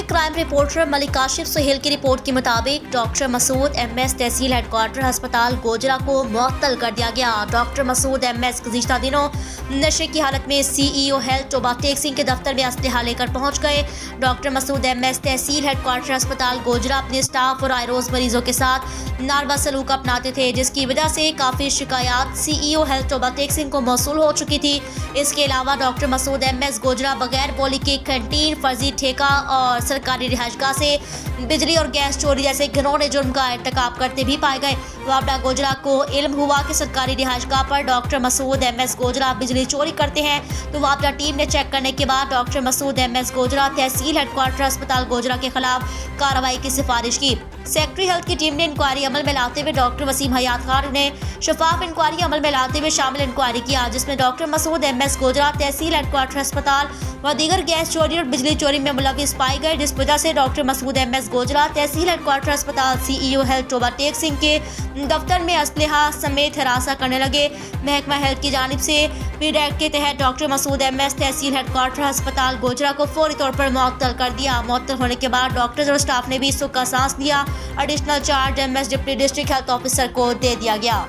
Crime reporter Malik Kashif Suhail की report के मुताबिक doctor Masood MS tehsil headquarter अस्पताल गोजरा को मुअत्तल कर दिया गया। डॉक्टर मसूद एमएस गुज़िश्ता दिनों नशे की हालत में सीईओ हेल्थ टोबा टेक सिंह के दफ्तर में असलहा लेकर पहुंच गए। Doctor Masood MS tehsil headquarter अस्पताल गोजरा अपने स्टाफ और आए रोज मरीजों के साथ नारवा सलूक अपनाते थे, जिसकी वजह से काफ़ी शिकायत सीईओ हेल्थ टोबा टेक सिंह को मौसूल हो चुकी थी। इसके अलावा डॉक्टर मसूद एमएस गोजरा बगैर बोली के कैंटीन, फर्जी ठेका और सरकारी रिहाइशगाह से बिजली और गैस चोरी जैसे घिनौने जुर्म का इर्तिकाब करते भी पाए गए। वापडा गोजरा को इल्म हुआ कि सरकारी रिहाइशगाह पर डॉक्टर मसूद एमएस गोजरा बिजली चोरी करते हैं, तो वापडा टीम ने चेक करने के बाद doctor Masood MS Gojra tehsil headquarter अस्पताल गोजरा के खिलाफ कार्रवाई की सिफारिश की। सेक्रेटरी हेल्थ की टीम ने इंक्वायरी अमल में लाते हुए डॉक्टर वसीम हयात खान ने शफाफ इंक्वायरी अमल में लाते हुए शामिल इंक्वायरी किया, जिसमें doctor Masood MS Gojra tehsil headquarter अस्पताल व दीगर गैस चोरी और बिजली चोरी में मुलविस पाए गए, जिस वजह से doctor Masood MS Gojra tehsil headquarter अस्पताल सीईओ हेल्थ टोबा टेक सिंह के दफ्तर में असलहा समेत हिरासा करने लगे। महकमा हेल्थ की जानिब से पीड एक्ट के तहत doctor Masood MS tehsil headquarter अस्पताल गोजरा को फौरी तौर पर मुअत्तल कर दिया। मुअत्तल होने के बाद डॉक्टर्स और स्टाफ ने भी सुख का सांस लिया। Additional charge MS deputy district health officer को दे दिया गया।